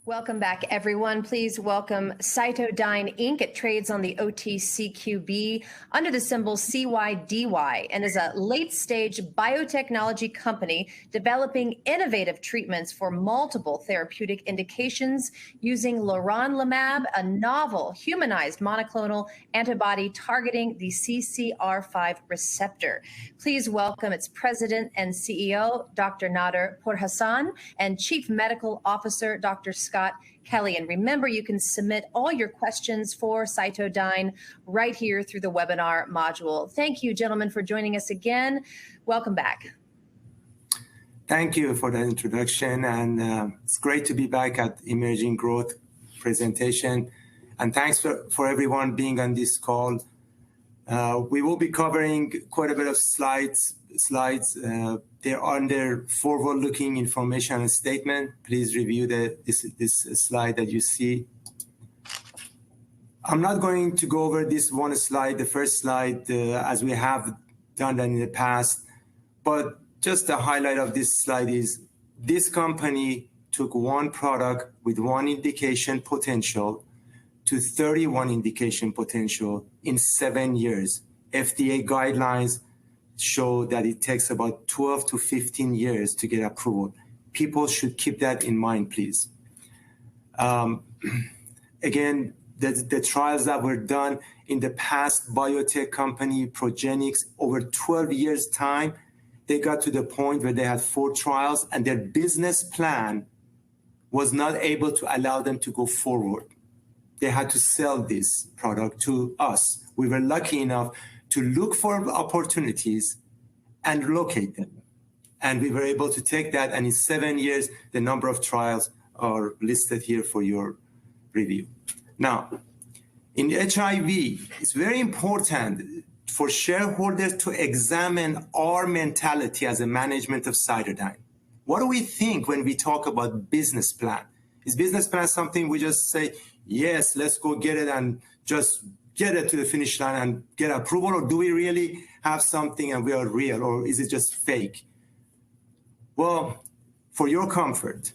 Welcome back, everyone. Please welcome CytoDyn Inc. It trades on the OTCQB under the symbol CYDY and is a late-stage biotechnology company developing innovative treatments for multiple therapeutic indications using leronlimab, a novel humanized monoclonal antibody targeting the CCR5 receptor. Please welcome its president and CEO, Dr. Nader Pourhassan, and Chief Medical Officer, Dr. Scott Kelly. And remember, you can submit all your questions for CytoDyn right here through the webinar module. Thank you, gentlemen, for joining us again. Welcome back. Thank you for the introduction, and it's great to be back at Emerging Growth presentation. And thanks for everyone being on this call. We will be covering quite a bit of slides. They're under forward-looking information and statement. Please review this slide that you see. I'm not going to go over this one slide, the first slide, as we have done that in the past. But just the highlight of this slide is this company took one product with one indication potential to 31 indication potential in 7 years. FDA guidelines show that it takes about 12 to 15 years to get approval. People should keep that in mind, please. Again, the trials that were done in the past biotech company, Progenics, over 12 years' time, they got to the point where they had 4 trials and their business plan was not able to allow them to go forward. They had to sell this product to us. We were lucky enough to look for opportunities and locate them. And we were able to take that, and in 7 years, the number of trials are listed here for your review. Now, in HIV, it's very important for shareholders to examine our mentality as a management of CytoDyn. What do we think when we talk about business plan? Is business plan something we just say, yes, let's go get it and just get it to the finish line and get approval? Or do we really have something and we are real? Or is it just fake? Well, for your comfort,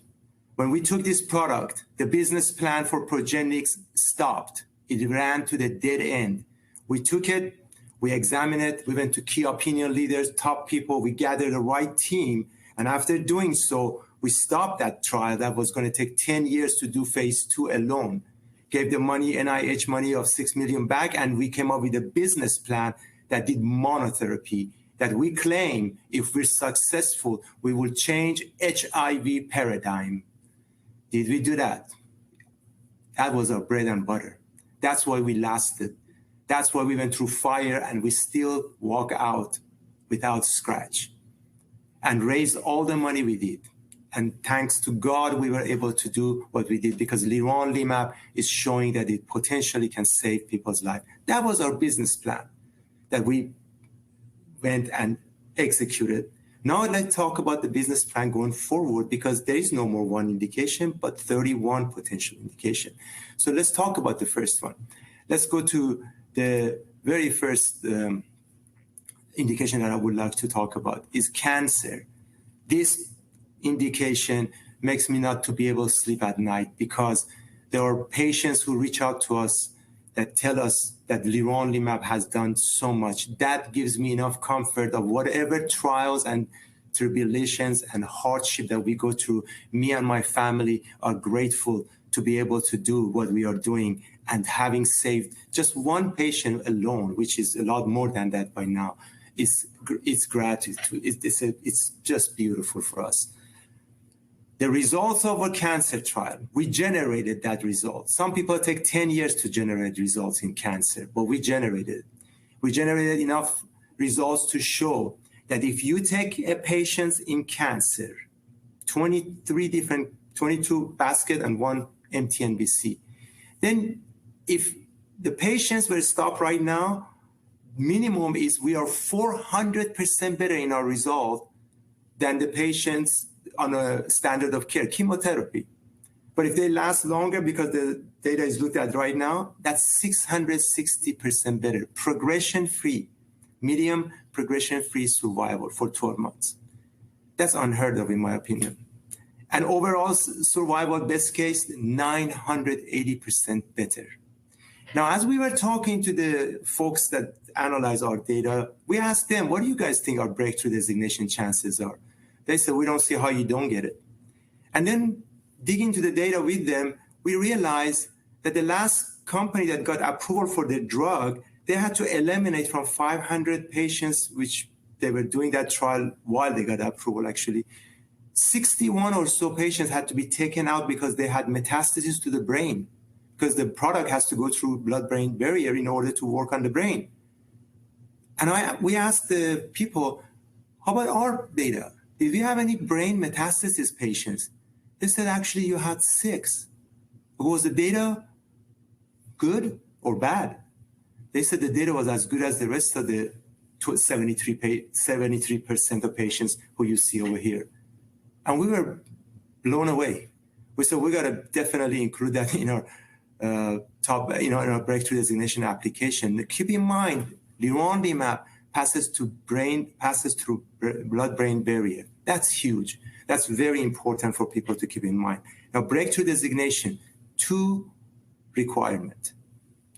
when we took this product, the business plan for Progenics stopped. It ran to the dead end. We took it, we examined it, we went to key opinion leaders, top people, we gathered the right team. And after doing so, we stopped that trial that was going to take 10 years to do phase 2 alone. Gave the money, NIH money of $6 million back, and we came up with a business plan that did monotherapy, that we claim if we're successful, we will change HIV paradigm. Did we do that? That was our bread and butter. That's why we lasted. That's why we went through fire and we still walk out without scratch and raised all the money we did. And thanks to God, we were able to do what we did because leronlimab is showing that it potentially can save people's lives. That was our business plan that we went and executed. Now let's talk about the business plan going forward because there is no more one indication, but 31 potential indication. So let's talk about the first one. Let's go to the very first indication that I would like to talk about is cancer. This indication makes me not to be able to sleep at night because there are patients who reach out to us that tell us that leronlimab has done so much. That gives me enough comfort of whatever trials and tribulations and hardship that we go through. Me and my family are grateful to be able to do what we are doing, and having saved just one patient alone, which is a lot more than that by now, it's gratitude. It's just beautiful for us. The results of a cancer trial, we generated that result. Some people take 10 years to generate results in cancer, but we generated it. We generated enough results to show that if you take a patient in cancer, 22 basket and 1 empty NBC, then if the patients were stopped right now, minimum is we are 400% better in our result than the patients on a standard of care, chemotherapy. But if they last longer, because the data is looked at right now, that's 660% better. Progression-free, medium progression-free survival for 12 months. That's unheard of, in my opinion. And overall survival, best case, 980% better. Now, as we were talking to the folks that analyze our data, we asked them, what do you guys think our breakthrough designation chances are? They said, we don't see how you don't get it. And then digging into the data with them, we realized that the last company that got approval for the drug, they had to eliminate from 500 patients, which they were doing that trial while they got approval, actually. 61 or so patients had to be taken out because they had metastasis to the brain, because the product has to go through blood-brain barrier in order to work on the brain. And we asked the people, how about our data? Did we have any brain metastasis patients? They said, actually, you had 6. Was the data good or bad? They said the data was as good as the rest of the 73% of patients who you see over here. And we were blown away. We said, we got to definitely include that in our in our breakthrough designation application. Keep in mind, leronlimab passes through blood-brain barrier. That's huge. That's very important for people to keep in mind. Now, breakthrough designation, 2 requirements.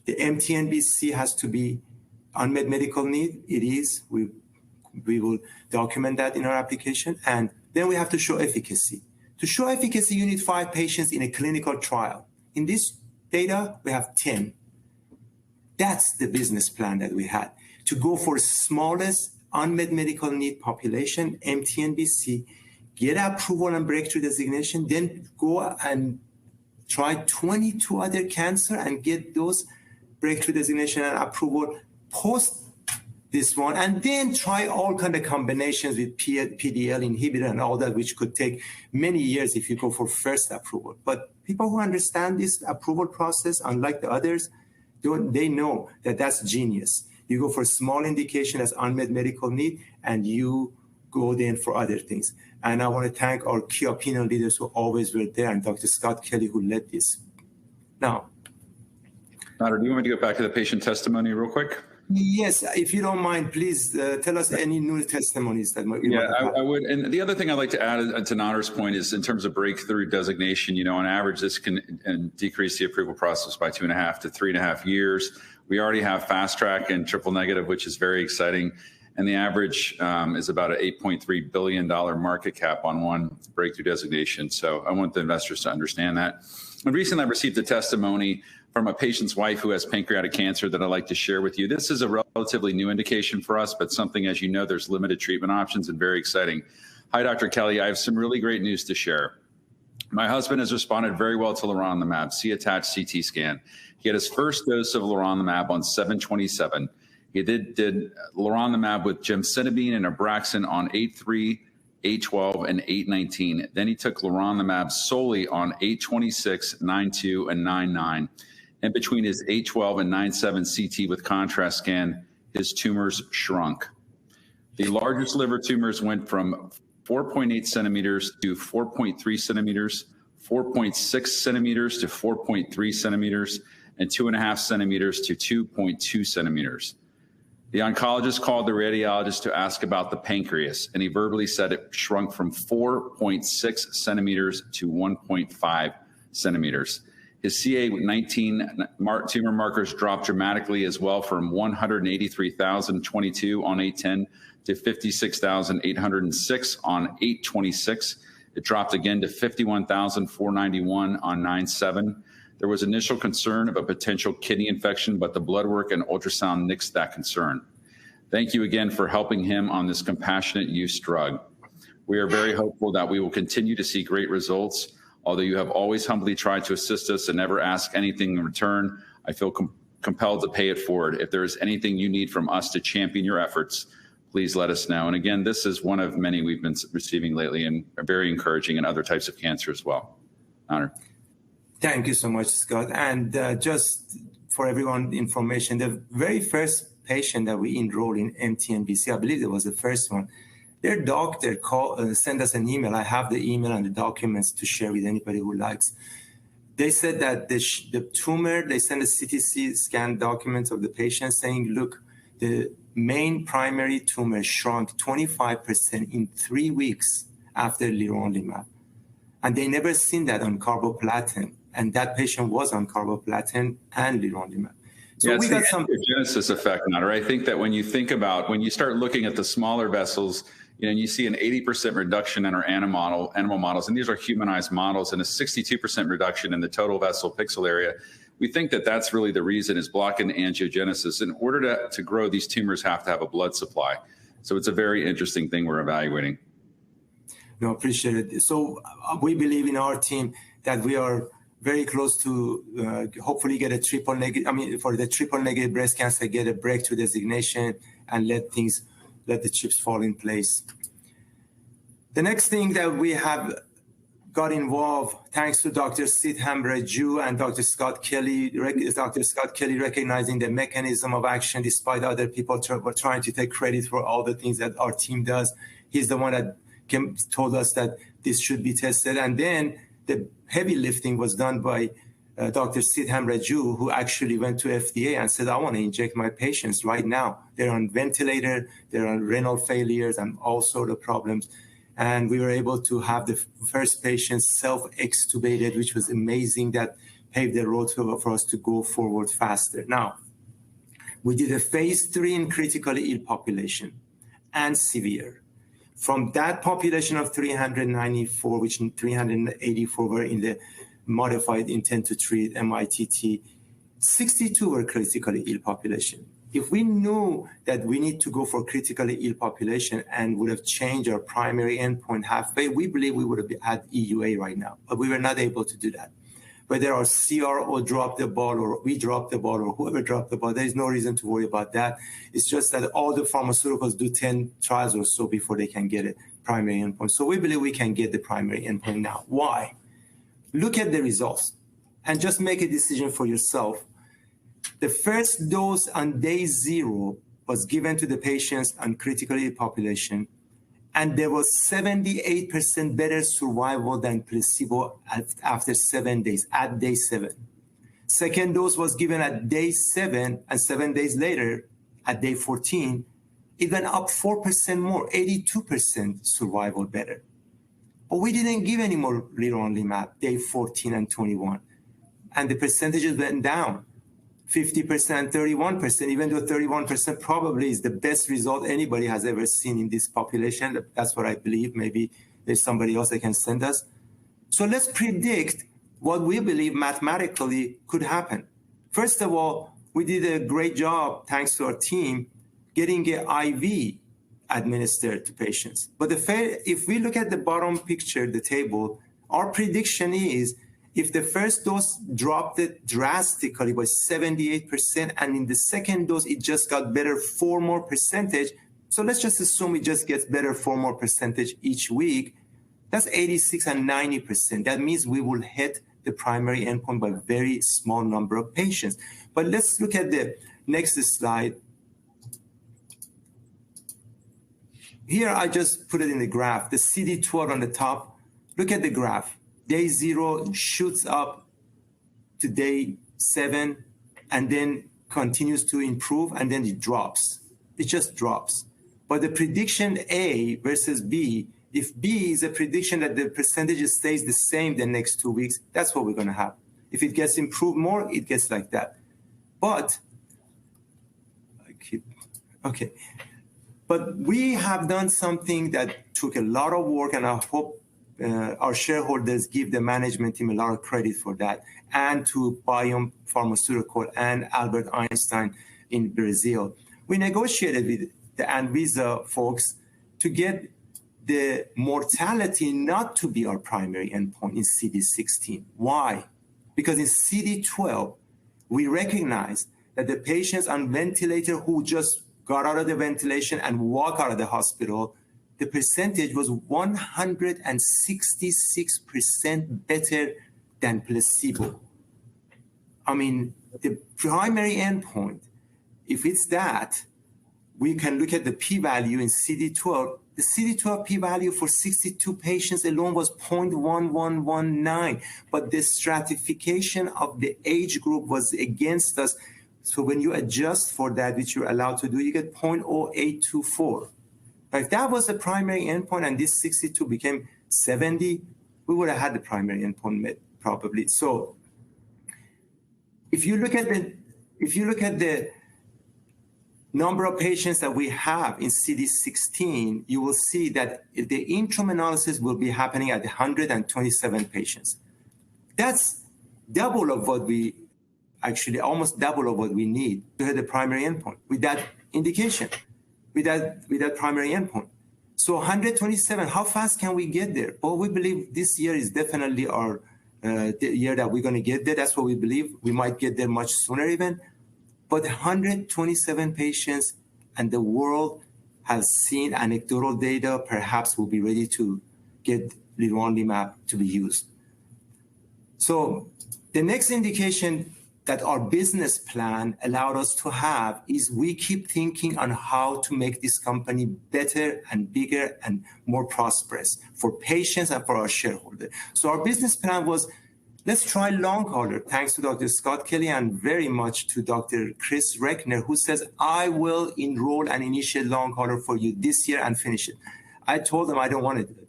The MTNBC has to be unmet medical need. It is. We will document that in our application. And then we have to show efficacy. To show efficacy, you need 5 patients in a clinical trial. In this data, we have 10. That's the business plan that we had, to go for smallest unmet medical need population, MTNBC, get approval and breakthrough designation, then go and try 22 other cancer and get those breakthrough designation and approval post this one, and then try all kind of combinations with PDL inhibitor and all that, which could take many years if you go for first approval. But people who understand this approval process, unlike the others, they know that that's genius. You go for small indication as unmet medical need, and you go then for other things. And I want to thank our key opinion leaders who always were there, and Dr. Scott Kelly, who led this. Now, Nader, do you want me to go back to the patient testimony real quick? Yes, if you don't mind, please tell us any new testimonies that might be. Yeah, I would. And the other thing I'd like to add to Nader's point is in terms of breakthrough designation, on average, this can decrease the approval process by 2.5 to 3.5 years. We already have fast track and triple negative, which is very exciting. And the average is about an $8.3 billion market cap on one breakthrough designation. So I want the investors to understand that. And recently I received a testimony from a patient's wife who has pancreatic cancer that I'd like to share with you. This is a relatively new indication for us, but something, as you know, there's limited treatment options and very exciting. Hi, Dr. Kelly. I have some really great news to share. My husband has responded very well to leronlimab, see attached CT scan. He had his first dose of leronlimab on 7/27. He did leronlimab with gemcitabine and Abraxane on 8/3, 8/12, and 8/19. Then he took leronlimab solely on 8/26, 9/2, and 9/9. And between his 8/12 and 9/7 CT with contrast scan, his tumors shrunk. The largest liver tumors went from 4.8 centimeters to 4.3 centimeters, 4.6 centimeters to 4.3 centimeters, and 2.5 centimeters to 2.2 centimeters. The oncologist called the radiologist to ask about the pancreas, and he verbally said it shrunk from 4.6 centimeters to 1.5 centimeters. His CA19 tumor markers dropped dramatically as well, from 183,022 on 8/10 to 56,806 on 8/26. It dropped again to 51,491 on 9/7. There was initial concern of a potential kidney infection, but the blood work and ultrasound nixed that concern. Thank you again for helping him on this compassionate use drug. We are very hopeful that we will continue to see great results. Although you have always humbly tried to assist us and never ask anything in return, I feel compelled to pay it forward. If there is anything you need from us to champion your efforts, please let us know. And again, this is one of many we've been receiving lately and are very encouraging in other types of cancer as well. Nader. Thank you so much, Scott. And just for everyone information, the very first patient that we enrolled in MTNBC, I believe it was the first one, their doctor sent us an email. I have the email and the documents to share with anybody who likes. They said that the tumor, they sent a CT scan documents of the patient saying, look, the main primary tumor shrunk 25% in 3 weeks after leronlimab. And they never seen that on carboplatin. And that patient was on carboplatin and leronlimab. So yeah, we got some angiogenesis effect, Nader. I think that when you start looking at the smaller vessels, and you see an 80% reduction in our animal models, and these are humanized models, and a 62% reduction in the total vessel pixel area. We think that that's really the reason is blocking angiogenesis. In order to grow, these tumors have to have a blood supply. So it's a very interesting thing we're evaluating. No, appreciate it. So we believe in our team that we are very close to hopefully get a triple negative, for the triple negative breast cancer, get a breakthrough designation and let the chips fall in place. The next thing that we have got involved, thanks to Dr. Sitham Raju and Dr. Scott Kelly. Dr. Scott Kelly recognizing the mechanism of action despite other people were trying to take credit for all the things that our team does. He's the one that told us that this should be tested. And then the heavy lifting was done by Dr. Sitham Raju, who actually went to FDA and said, I want to inject my patients right now. They're on ventilator, they're on renal failures and all sort of problems. And we were able to have the first patient self-extubated, which was amazing. That paved the road for us to go forward faster. Now, we did a phase 3 in critically ill population and severe. From that population of 394, which 384 were in the modified intent to treat MITT, 62 were critically ill population. If we knew that we need to go for critically ill population and would have changed our primary endpoint halfway, we believe we would have had EUA right now, but we were not able to do that. Whether our CRO dropped the ball or we dropped the ball or whoever dropped the ball, there is no reason to worry about that. It's just that all the pharmaceuticals do 10 trials or so before they can get a primary endpoint. So we believe we can get the primary endpoint now. Why? Look at the results and just make a decision for yourself. The first dose on day 0 was given to the patients on critically ill population, and there was 78% better survival than placebo after 7 days, at day 7. Second dose was given at day 7, and 7 days later, at day 14, it went up 4% more, 82% survival better. But we didn't give any more leronlimab, day 14 and 21. And the percentages went down, 50%, 31%, even though 31% probably is the best result anybody has ever seen in this population. That's what I believe. Maybe there's somebody else that can send us. So let's predict what we believe mathematically could happen. First of all, we did a great job, thanks to our team, getting an IV administered to patients. But if we look at the bottom picture, the table, our prediction is if the first dose dropped it drastically by 78%, and in the second dose, it just got better 4 more percentage. So let's just assume it just gets better 4 more percentage each week. That's 86 and 90%. That means we will hit the primary endpoint by a very small number of patients. But let's look at the next slide. Here, I just put it in the graph, the CD12 on the top. Look at the graph. Day 0 shoots up to day 7 and then continues to improve, and then it drops. It just drops. But the prediction A versus B, if B is a prediction that the percentage stays the same the next 2 weeks, that's what we're going to have. If it gets improved more, it gets like that. But we have done something that took a lot of work, and I hope our shareholders give the management team a lot of credit for that, and to Biome Pharmaceutical and Albert Einstein in Brazil. We negotiated with the Anvisa folks to get the mortality not to be our primary endpoint in CD16. Why? Because in CD12, we recognize that the patients on ventilator who just got out of the ventilation and walk out of the hospital, the percentage was 166% better than placebo. I mean, the primary endpoint, if it's that, we can look at the p-value in CD12. The CD12 p-value for 62 patients alone was 0.1119, but the stratification of the age group was against us. So when you adjust for that, which you're allowed to do, you get 0.0824. If that was the primary endpoint and this 62 became 70, we would have had the primary endpoint met probably. So if you look at the number of patients that we have in CD16, you will see that the interim analysis will be happening at 127 patients. That's double of what we actually almost double of what we need to hit the primary endpoint with that indication, with that primary endpoint. So 127, how fast can we get there? Well, we believe this year is definitely our the year that we're going to get there. That's what we believe. We might get there much sooner even. But 127 patients, and the world has seen anecdotal data, perhaps will be ready to get leronlimab to be used. So the next indication that our business plan allowed us to have is we keep thinking on how to make this company better and bigger and more prosperous for patients and for our shareholders. So our business plan was, let's try long hauler, thanks to Dr. Scott Kelly and very much to Dr. Chris Reckner, who says, I will enroll and initiate long hauler for you this year and finish it. I told him I don't want to do it.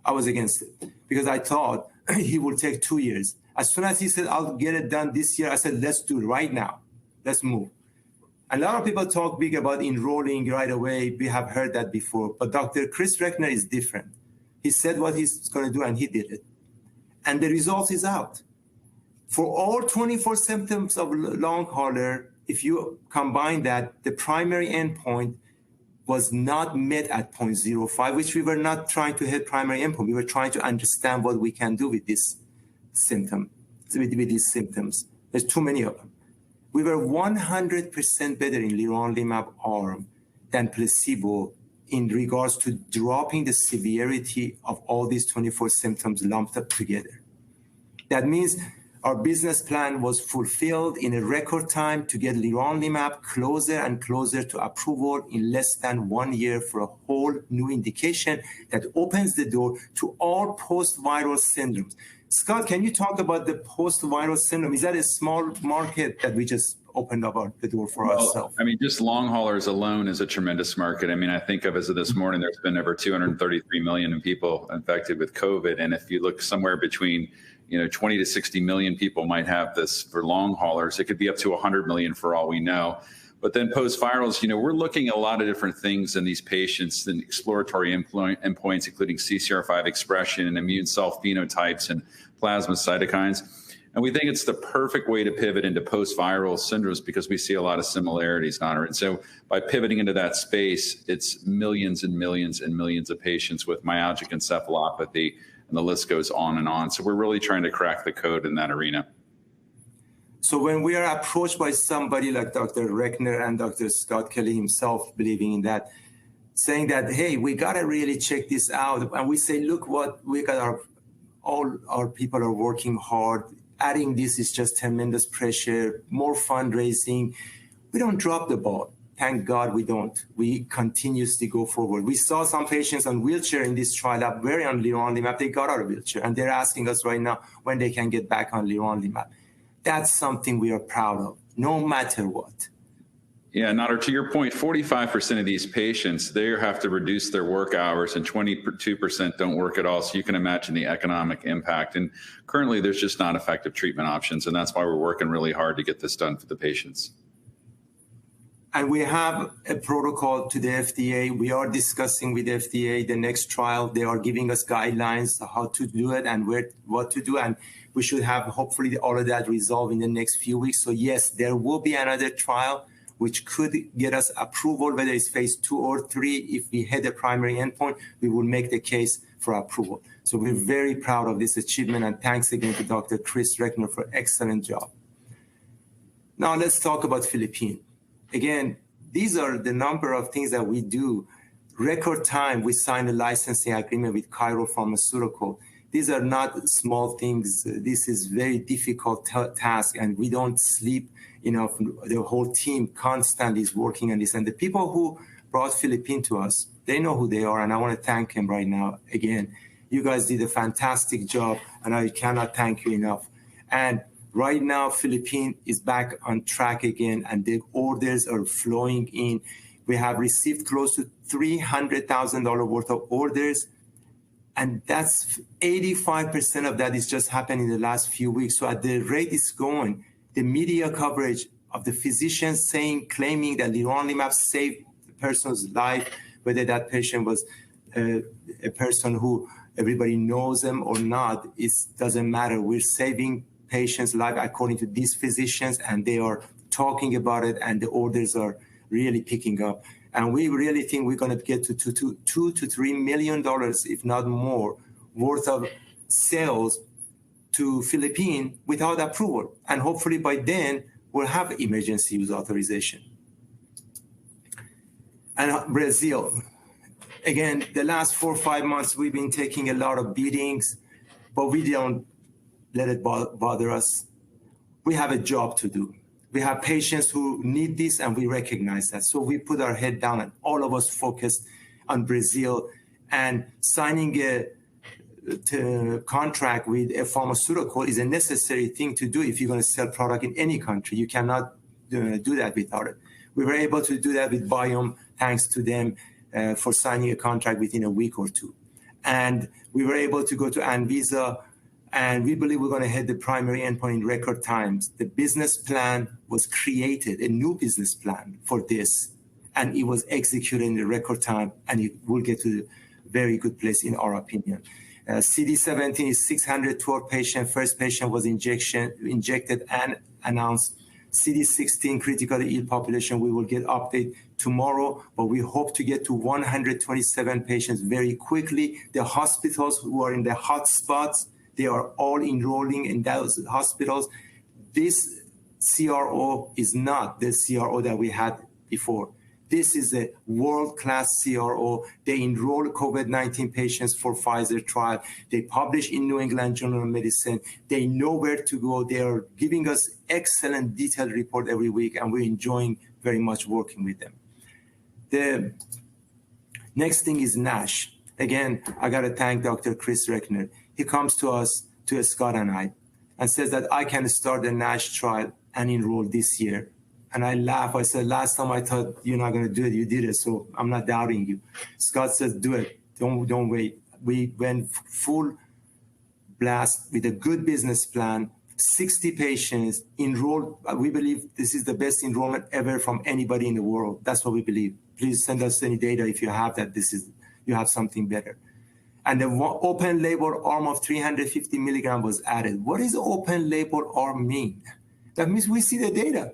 I was against it because I thought he would take 2 years. As soon as he said, I'll get it done this year, I said, let's do it right now. Let's move. A lot of people talk big about enrolling right away. We have heard that before. But Dr. Chris Reckner is different. He said what he's going to do, and he did it. And the result is out. For all 24 symptoms of long hauler, if you combine that, the primary endpoint was not met at 0.05, which we were not trying to hit primary endpoint. We were trying to understand what we can do with this symptom, with these symptoms. There's too many of them. We were 100% better in leronlimab arm than placebo in regards to dropping the severity of all these 24 symptoms lumped up together. That means our business plan was fulfilled in a record time to get leronlimab closer and closer to approval in less than 1 year for a whole new indication that opens the door to all post-viral syndromes. Scott, can you talk about the post-viral syndrome? Is that a small market that we just opened up the door for ourselves? I mean, just long haulers alone is a tremendous market. I mean, I think of as of this morning, there's been over 233 million people infected with COVID. And if you look somewhere between 20 to 60 million people might have this for long haulers. It could be up to 100 million for all we know. But then post-virals, we're looking at a lot of different things in these patients and exploratory endpoints, including CCR5 expression and immune cell phenotypes and plasma cytokines. And we think it's the perfect way to pivot into post-viral syndromes because we see a lot of similarities, Nader. And so by pivoting into that space, it's millions and millions and millions of patients with myalgic encephalopathy, and the list goes on and on. So we're really trying to crack the code in that arena. So when we are approached by somebody like Dr. Reckner and Dr. Scott Kelly himself believing in that, saying that, hey, we got to really check this out. And we say, look, what we got, all our people are working hard. Adding this is just tremendous pressure, more fundraising. We don't drop the ball. Thank God we don't. We continuously go forward. We saw some patients on wheelchair in this trial that were on leronlimab. They got out of wheelchair, and they're asking us right now when they can get back on leronlimab. That's something we are proud of, no matter what. Yeah, Nader, to your point, 45% of these patients, they have to reduce their work hours, and 22% don't work at all. So you can imagine the economic impact. And currently, there's just not effective treatment options, and that's why we're working really hard to get this done for the patients. And we have a protocol to the FDA. We are discussing with the FDA the next trial. They are giving us guidelines how to do it and what to do. And we should have hopefully all of that resolved in the next few weeks. So yes, there will be another trial which could get us approval, whether it's phase 2 or 3. If we hit the primary endpoint, we will make the case for approval. So we're very proud of this achievement. And thanks again to Dr. Chris Reckner for an excellent job. Now let's talk about Philippines. Again, these are the number of things that we do. Record time, we signed a licensing agreement with Cairo Pharmaceutical. These are not small things. This is very difficult task, and we don't sleep. The whole team constantly is working on this. And the people who brought Philippines to us, they know who they are, and I want to thank them right now. Again, you guys did a fantastic job, and I cannot thank you enough. And right now, Philippines is back on track again, and the orders are flowing in. We have received close to $300,000 worth of orders, And that's 85% of that is just happened in the last few weeks. So at the rate it's going, the media coverage of the physicians claiming that leronlimab saved the person's life, whether that patient was a person who everybody knows them or not, it doesn't matter. We're saving patients' life according to these physicians, and they are talking about it, and the orders are really picking up. And we really think we're going to get to $2 to $3 million, if not more, worth of sales to Philippines without approval. And hopefully by then, we'll have emergency use authorization. And Brazil, again, the last 4 or 5 months, we've been taking a lot of beatings, but we don't let it bother us. We have a job to do. We have patients who need this, and we recognize that. So we put our head down, and all of us focus on Brazil. And signing a contract with a pharmaceutical is a necessary thing to do if you're going to sell product in any country. You cannot do that without it. We were able to do that with Biome, thanks to them for signing a contract within a week or two. And we were able to go to Anvisa, and we believe we're going to hit the primary endpoint in record times. The business plan was created, a new business plan for this, and it was executed in the record time, and it will get to a very good place in our opinion. CD17 is 612 patients. First patient was injected and announced. CD16 critically ill population, we will get update tomorrow, but we hope to get to 127 patients very quickly. The hospitals who are in the hot spots, they are all enrolling in those hospitals. This CRO is not the CRO that we had before. This is a world-class CRO. They enroll COVID-19 patients for Pfizer trial. They publish in New England Journal of Medicine. They know where to go. They are giving us excellent detailed report every week, and we're enjoying very much working with them. The next thing is NASH. Again, I got to thank Dr. Chris Reckner. He comes to us, to Scott and I, and says that I can start the NASH trial and enroll this year. And I laugh. I said, last time I thought you're not going to do it, you did it. So I'm not doubting you. Scott says, do it. Don't wait. We went full blast with a good business plan, 60 patients enrolled. We believe this is the best enrollment ever from anybody in the world. That's what we believe. Please send us any data if you have that. You have something better. And the open label arm of 350 milligram was added. What does open label arm mean? That means we see the data.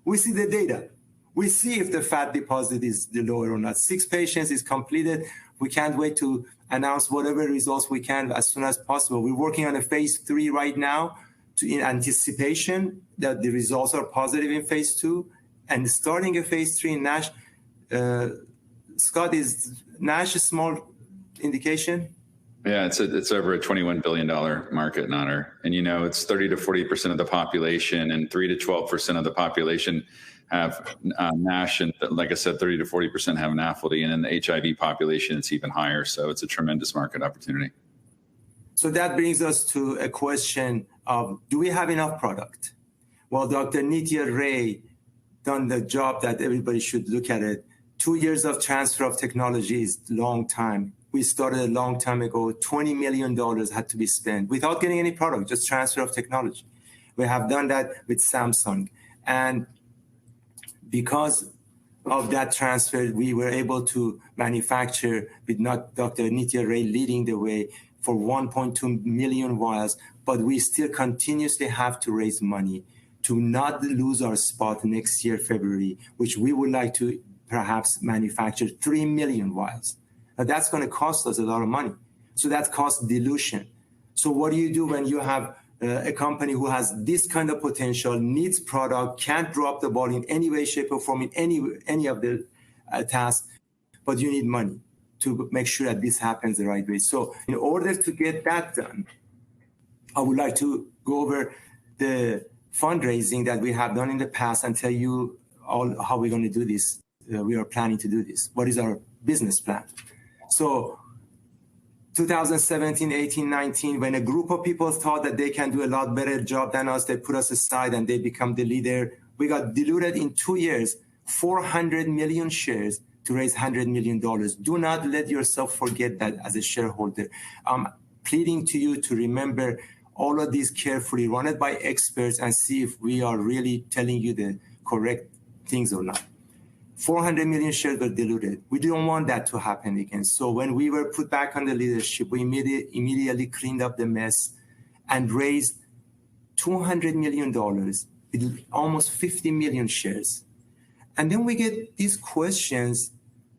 We see the data. We see if the fat deposit is lower or not. 6 patients is completed. We can't wait to announce whatever results we can as soon as possible. We're working on a phase 3 right now in anticipation that the results are positive in phase 2 and starting a phase 3 in NASH. Scott, is NASH a small indication? Yeah, it's over a $21 billion market, Nader. And, it's 30 to 40% of the population, and 3 to 12% of the population have NASH. And like I said, 30 to 40% have NAFLD. And in the HIV population, it's even higher. So it's a tremendous market opportunity. So that brings us to a question of, do we have enough product? Well, Dr. Nitya Ray done the job that everybody should look at it. 2 years of transfer of technology is a long time. We started a long time ago. $20 million had to be spent without getting any product, just transfer of technology. We have done that with Samsung. And because of that transfer, we were able to manufacture, with not Dr. Nitya Ray leading the way, for 1.2 million vials. But we still continuously have to raise money to not lose our spot next year, February, which we would like to perhaps manufacture 3 million vials. Now that's going to cost us a lot of money. So that costs dilution. So what do you do when you have a company who has this kind of potential, needs product, can't drop the ball in any way, shape, or form in any of the tasks, but you need money to make sure that this happens the right way. So in order to get that done, I would like to go over the fundraising that we have done in the past and tell you all how we're going to do this. We are planning to do this. What is our business plan? So 2017, 18, 19, when a group of people thought that they can do a lot better job than us, they put us aside and they become the leader. We got diluted in 2 years, 400 million shares to raise $100 million. Do not let yourself forget that as a shareholder. I'm pleading to you to remember all of these carefully, run it by experts, and see if we are really telling you the correct things or not. 400 million shares were diluted. We don't want that to happen again. So when we were put back on the leadership, we immediately cleaned up the mess and raised $200 million with almost 50 million shares. And then we get these questions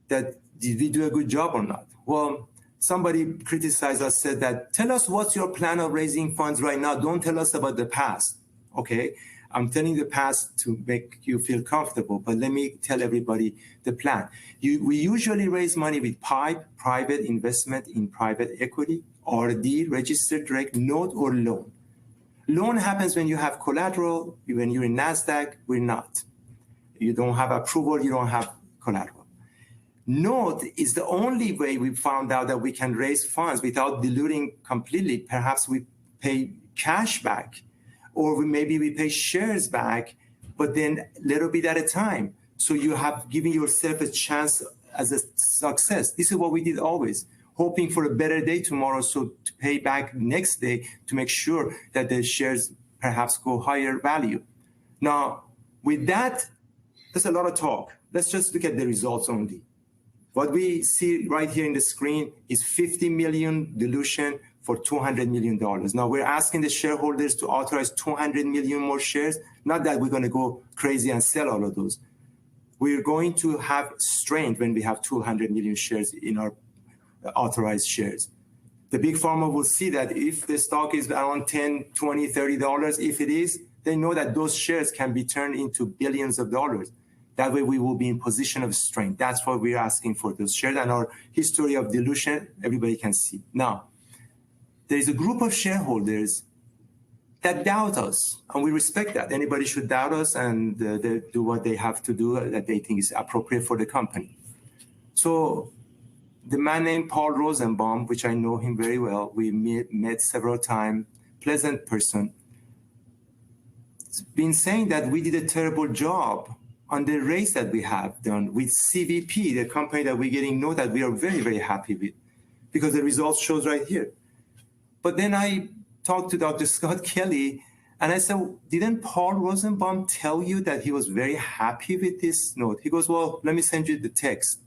that, did we do a good job or not? Well, somebody criticized us, said that, tell us what's your plan of raising funds right now. Don't tell us about the past. Okay, I'm telling the past to make you feel comfortable, but let me tell everybody the plan. We usually raise money with PIPE, private investment in private equity, RD, registered direct, note, or loan. Loan happens when you have collateral. When you're in NASDAQ, we're not. You don't have approval, you don't have collateral. Note is the only way we found out that we can raise funds without diluting completely. Perhaps we pay cash back, or maybe we pay shares back, but then a little bit at a time. So you have given yourself a chance as a success. This is what we did always, hoping for a better day tomorrow, so to pay back next day to make sure that the shares perhaps go higher value. Now, with that, there's a lot of talk. Let's just look at the results only. What we see right here in the screen is 50 million dilution for $200 million. Now we're asking the shareholders to authorize 200 million more shares. Not that we're going to go crazy and sell all of those. We're going to have strength when we have 200 million shares in our authorized shares. The big pharma will see that if the stock is around $10, $20, $30, if it is, they know that those shares can be turned into billions of dollars. That way we will be in position of strength. That's what we're asking for, those shares, and our history of dilution, everybody can see. Now, there is a group of shareholders that doubt us, and we respect that. Anybody should doubt us, and they do what they have to do that they think is appropriate for the company. So the man named Paul Rosenbaum, which I know him very well, we met several times, pleasant person, been saying that we did a terrible job on the raise that we have done with CVP, the company that we're getting know that we are very, very happy with, because the results shows right here. But then I talked to Dr. Scott Kelly, and I said, didn't Paul Rosenbaum tell you that he was very happy with this note? He goes, well, let me send you the text.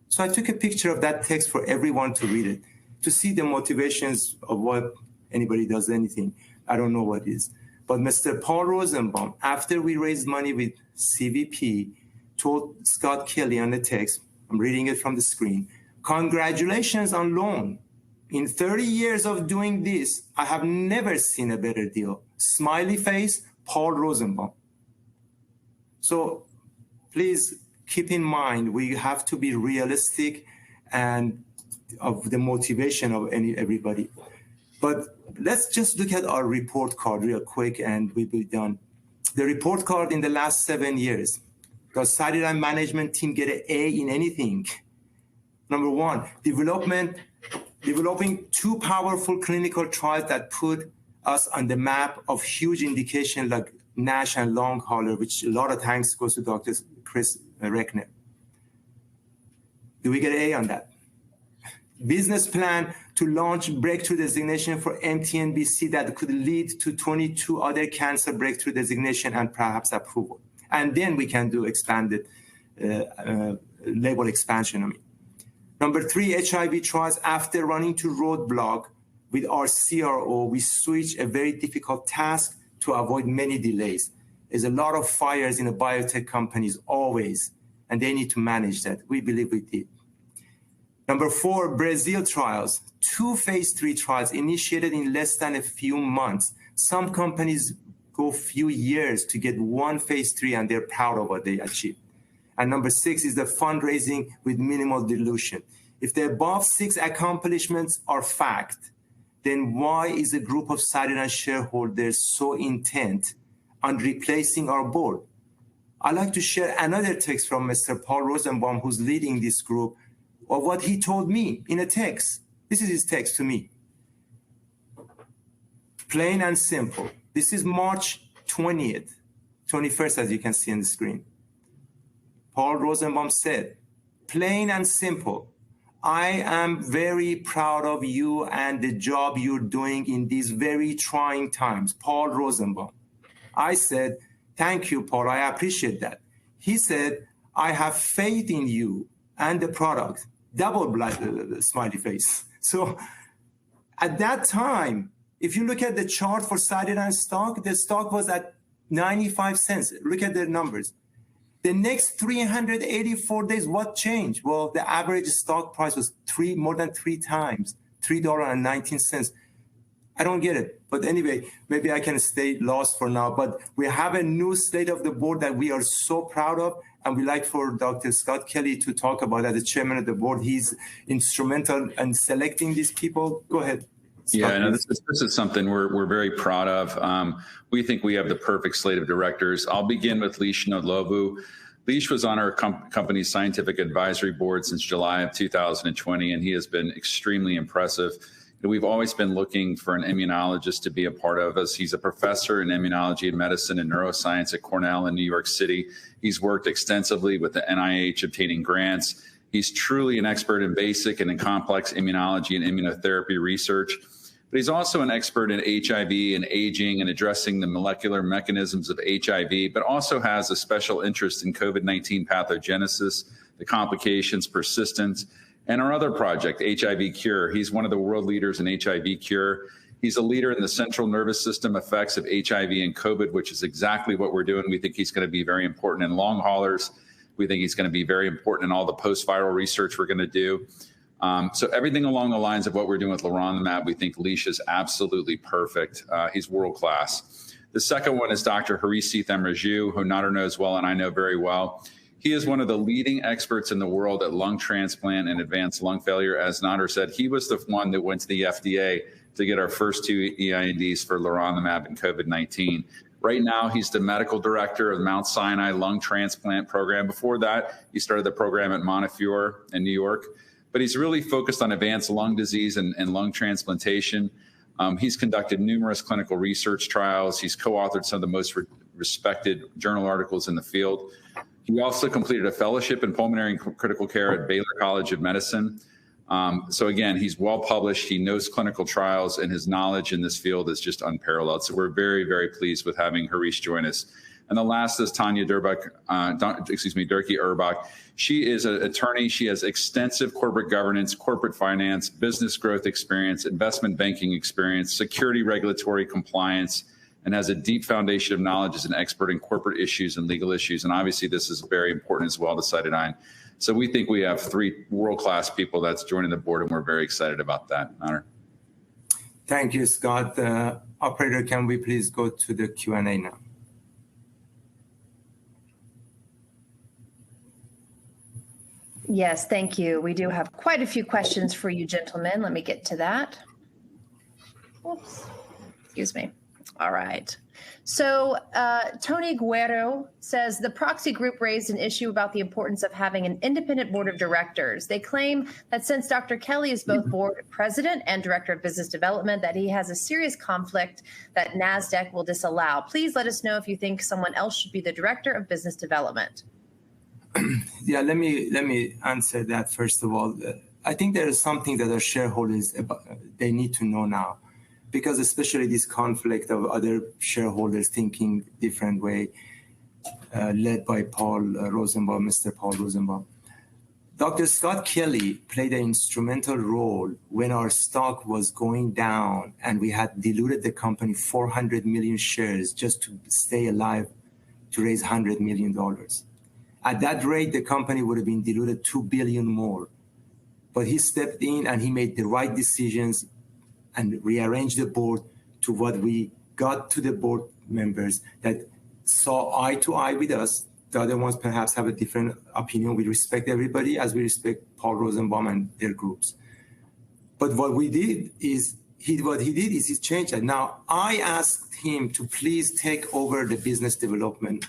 So I took a picture of that text for everyone to read it, to see the motivations of what anybody does anything. I don't know what it is. But Mr. Paul Rosenbaum, after we raised money with CVP, told Scott Kelly on the text, I'm reading it from the screen, congratulations on loan. In 30 years of doing this, I have never seen a better deal. Smiley face, Paul Rosenbaum. So please keep in mind, we have to be realistic and of the motivation of everybody. But let's just look at our report card real quick and we'll be done. The report card in the last 7 years. Does CytoDyn management team get an A in anything? Number one, developing two powerful clinical trials that put us on the map of huge indication like NASH and long hauler, which a lot of times goes to Dr. Chris Reckner. Do we get an A on that? Business plan to launch breakthrough designation for MTNBC that could lead to 22 other cancer breakthrough designation and perhaps approval. And then we can do expanded label expansion. Number three, HIV trials. After running to roadblock with our CRO, we switched a very difficult task to avoid many delays. There's a lot of fires in the biotech companies always, and they need to manage that. We believe we did. Number four, Brazil trials. 2 phase 3 trials initiated in less than a few months. Some companies go few years to get 1 phase 3, and they're proud of what they achieved. And number 6 is the fundraising with minimal dilution. If the above 6 accomplishments are fact, then why is a group of CytoDyn shareholders so intent on replacing our board? I'd like to share another text from Mr. Paul Rosenbaum, who's leading this group, of what he told me in a text. This is his text to me. Plain and simple. This is March 21st, as you can see on the screen. Paul Rosenbaum said, plain and simple. I am very proud of you and the job you're doing in these very trying times. Paul Rosenbaum. I said, thank you, Paul. I appreciate that. He said, I have faith in you and the product. Double smiley face. So at that time, if you look at the chart for CytoDyn stock, the stock was at 95 cents. Look at the numbers. The next 384 days, what changed? Well, the average stock price was more than three times, $3.19. I don't get it. But anyway, maybe I can stay lost for now. But we have a new slate of the board that we are so proud of. And we like for Dr. Scott Kelly to talk about as the chairman of the board. He's instrumental in selecting these people. Go ahead. Yeah, no, this is something we're very proud of. We think we have the perfect slate of directors. I'll begin with Leish Nodlovu. Leish was on our company's scientific advisory board since July of 2020, and he has been extremely impressive. We've always been looking for an immunologist to be a part of us. He's a professor in immunology and medicine and neuroscience at Cornell in New York City. He's worked extensively with the NIH, obtaining grants. He's truly an expert in basic and in complex immunology and immunotherapy research. But he's also an expert in HIV and aging and addressing the molecular mechanisms of HIV, but also has a special interest in COVID-19 pathogenesis, the complications, persistence, and our other project, HIV Cure. He's one of the world leaders in HIV Cure. He's a leader in the central nervous system effects of HIV and COVID, which is exactly what we're doing. We think he's going to be very important in long haulers. We think he's going to be very important in all the post-viral research we're going to do. So everything along the lines of what we're doing with leronlimab, we think Leish is absolutely perfect. He's world-class. The second one is Dr. Harisith Amraju, who Nader knows well and I know very well. He is one of the leading experts in the world at lung transplant and advanced lung failure. As Nader said, he was the one that went to the FDA to get our first two EINDs for leronlimab and COVID-19. Right now, he's the medical director of the Mount Sinai Lung Transplant Program. Before that, he started the program at Montefiore in New York. But he's really focused on advanced lung disease and lung transplantation. He's conducted numerous clinical research trials. He's co-authored some of the most respected journal articles in the field. He also completed a fellowship in pulmonary and critical care at Baylor College of Medicine. So again, he's well published. He knows clinical trials, and his knowledge in this field is just unparalleled. So we're very, very pleased with having Harish join us. And the last is Tanya Durkee Urbach. She is an attorney. She has extensive corporate governance, corporate finance, business growth experience, investment banking experience, security regulatory compliance, and has a deep foundation of knowledge as an expert in corporate issues and legal issues. And obviously, this is very important as well to CytoDyn. So we think we have three world-class people that's joining the board, and we're very excited about that. Nader. Thank you, Scott. Operator, can we please go to the Q&A now? Yes, thank you. We do have quite a few questions for you, gentlemen. Let me get to that. Whoops. Excuse me. All right. So Tony Guerrero says the proxy group raised an issue about the importance of having an independent board of directors. They claim that since Dr. Kelly is both board president and director of business development, that he has a serious conflict that NASDAQ will disallow. Please let us know if you think someone else should be the director of business development. Yeah, let me answer that first of all. I think there is something that our shareholders, they need to know now, because especially this conflict of other shareholders thinking different way, led by Paul Rosenbaum, Mr. Paul Rosenbaum. Dr. Scott Kelly played an instrumental role when our stock was going down and we had diluted the company 400 million shares just to stay alive to raise $100 million. At that rate, the company would have been diluted 2 billion more. But he stepped in and he made the right decisions and rearranged the board to what we got to the board members that saw eye to eye with us. The other ones perhaps have a different opinion. We respect everybody as we respect Paul Rosenbaum and their groups. But what we did is, he changed that. Now, I asked him to please take over the business development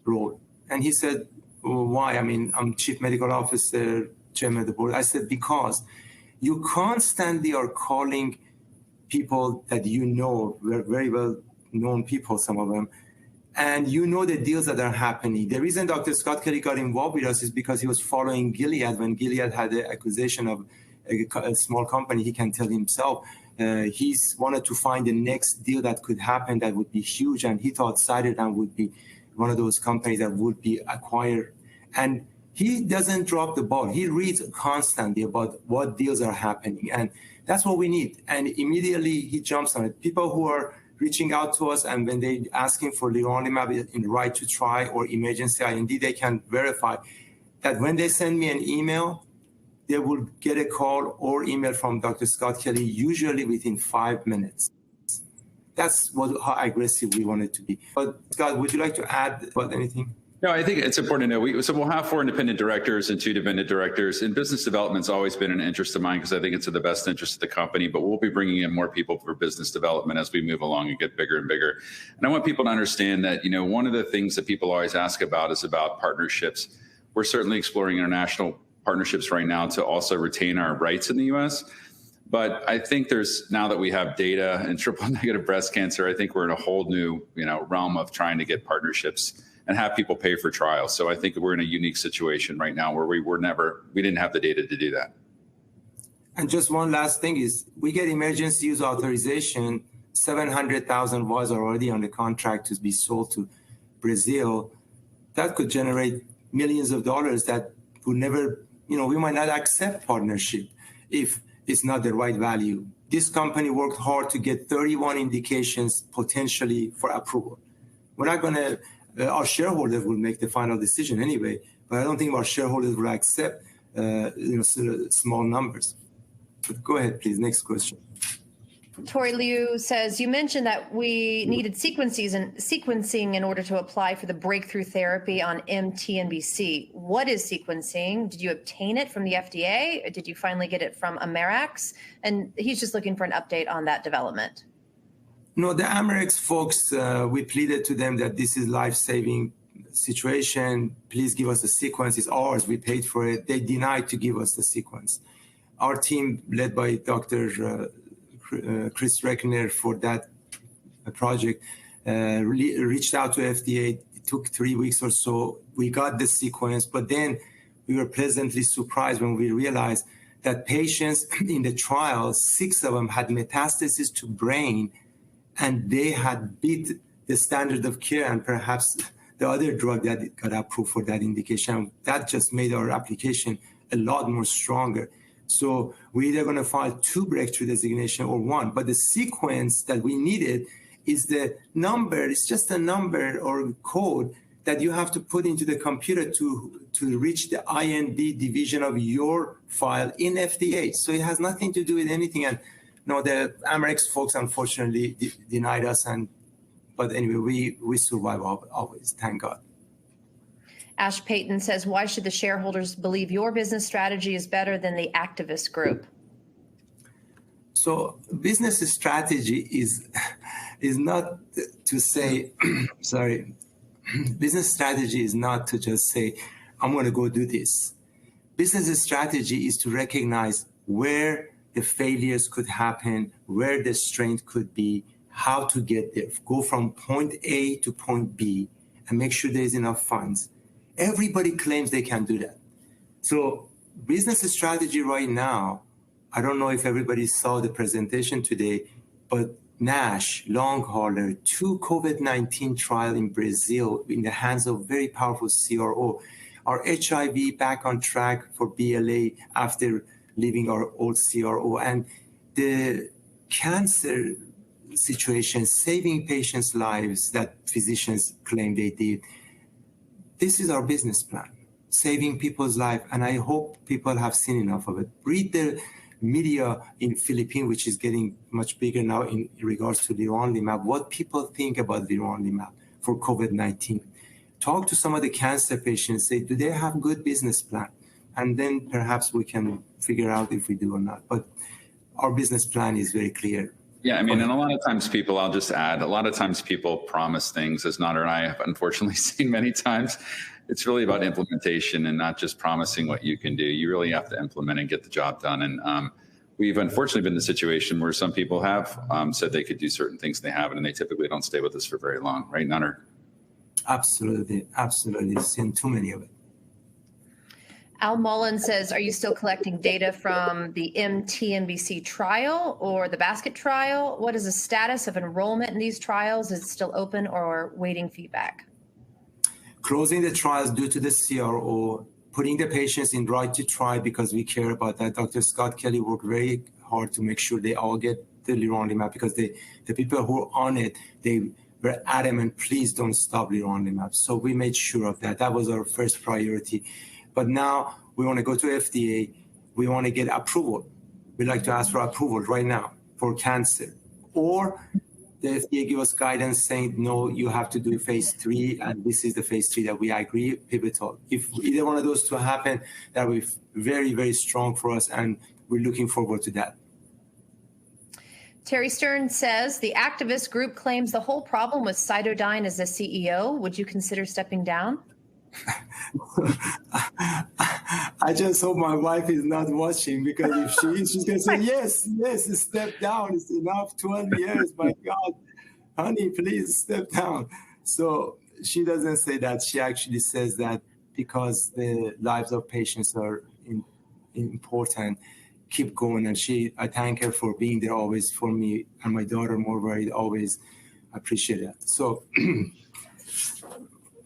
role. And he said, well, why? I mean, I'm chief medical officer, chairman of the board. I said, because you constantly are calling people that you know, very well known people, some of them, and you know the deals that are happening. The reason Dr. Scott Kelly got involved with us is because he was following Gilead when Gilead had the acquisition of a small company. He can tell himself. He's wanted to find the next deal that could happen that would be huge, and he thought CytoDyn would be one of those companies that would be acquired. And he doesn't drop the ball. He reads constantly about what deals are happening, and that's what we need. And immediately he jumps on it. People who are reaching out to us, and when they asking for leronlimab in right to try or emergency IND, they can verify that when they send me an email, they will get a call or email from Dr. Scott Kelly, usually within 5 minutes. That's how aggressive we want it to be. But Scott, would you like to add about anything? No, I think it's important to know. So we'll have 4 independent directors and 2 dependent directors. And business development's always been an interest of mine because I think it's in the best interest of the company. But we'll be bringing in more people for business development as we move along and get bigger and bigger. And I want people to understand that, one of the things that people always ask about is about partnerships. We're certainly exploring international partnerships right now to also retain our rights in the U.S. But I think now that we have data in triple negative breast cancer, I think we're in a whole new, realm of trying to get partnerships and have people pay for trials. So I think we're in a unique situation right now where we didn't have the data to do that. And just one last thing is we get emergency use authorization. 700,000 vials are already on the contract to be sold to Brazil. That could generate millions of dollars that would never, we might not accept partnership if it's not the right value. This company worked hard to get 31 indications potentially for approval. We're not going to, our shareholders will make the final decision anyway, but I don't think our shareholders will accept, small numbers. But go ahead, please. Next question. Tori Liu says, you mentioned that we needed sequencing in order to apply for the breakthrough therapy on mTNBC. What is sequencing? Did you obtain it from the FDA? Or did you finally get it from Amyrax? And he's just looking for an update on that development. No, the Amyrax folks, we pleaded to them that this is life-saving situation. Please give us the sequence. It's ours. We paid for it. They denied to give us the sequence. Our team, led by Dr. Chris Reckner for that project, reached out to FDA. It took 3 weeks or so. We got the sequence, but then we were pleasantly surprised when we realized that patients in the trial, 6 of them had metastasis to brain, and they had beat the standard of care and perhaps the other drug that got approved for that indication. That just made our application a lot more stronger. So we're either going to file 2 breakthrough designation or 1, but the sequence that we needed is the number. It's just a number or code that you have to put into the computer to reach the IND division of your file in FDA. So it has nothing to do with anything. And no, the Amyrax folks unfortunately denied us. But anyway, we survive always. Thank God. Ash Payton says, why should the shareholders believe your business strategy is better than the activist group? So business strategy is not to say, sorry, business strategy is not to just say, I'm going to go do this. Business strategy is to recognize where the failures could happen, where the strength could be, how to get there, go from point A to point B, and make sure there's enough funds. Everybody claims they can do that. So business strategy right now, I don't know if everybody saw the presentation today, but NASH, long hauler, 2 COVID-19 trial in Brazil in the hands of very powerful CRO. Our HIV back on track for BLA after leaving our old CRO. And the cancer situation, saving patients' lives that physicians claim they did. This is our business plan, saving people's life. And I hope people have seen enough of it. Read the media in Philippines, which is getting much bigger now in regards to leronlimab, what people think about leronlimab for COVID-19. Talk to some of the cancer patients, say, do they have good business plan? And then perhaps we can figure out if we do or not. But our business plan is very clear. Yeah, I mean, and a lot of times people, I'll just add, a lot of times people promise things, as Nader and I have unfortunately seen many times. It's really about implementation and not just promising what you can do. You really have to implement and get the job done. And we've unfortunately been in the situation where some people have said they could do certain things, and they haven't, and they typically don't stay with us for very long. Right, Nader? Absolutely, absolutely. Seen too many of it. Al Mullen says, are you still collecting data from the MTNBC trial or the basket trial? What is the status of enrollment in these trials? Is it still open or waiting feedback? Closing the trials due to the CRO, putting the patients in right to try because we care about that. Dr. Scott Kelly worked very hard to make sure they all get the leronlimab because the people who are on it, they were adamant, please don't stop leronlimab. So we made sure of that. That was our first priority. But now we want to go to FDA. We want to get approval. We'd like to ask for approval right now for cancer. Or the FDA give us guidance saying, no, you have to do phase 3, and this is the phase 3 that we agree, pivotal. If either one of those two happen, that will be very, very strong for us, and we're looking forward to that. Terry Stern says, the activist group claims the whole problem was CytoDyn as the CEO. Would you consider stepping down? I just hope my wife is not watching, because if she is, she's going to say, yes, step down. It's enough, 12 years. My God, honey, please step down. So she doesn't say that. She actually says that because the lives of patients are important, keep going. And I thank her for being there always for me and my daughter, more worried, always appreciate that. So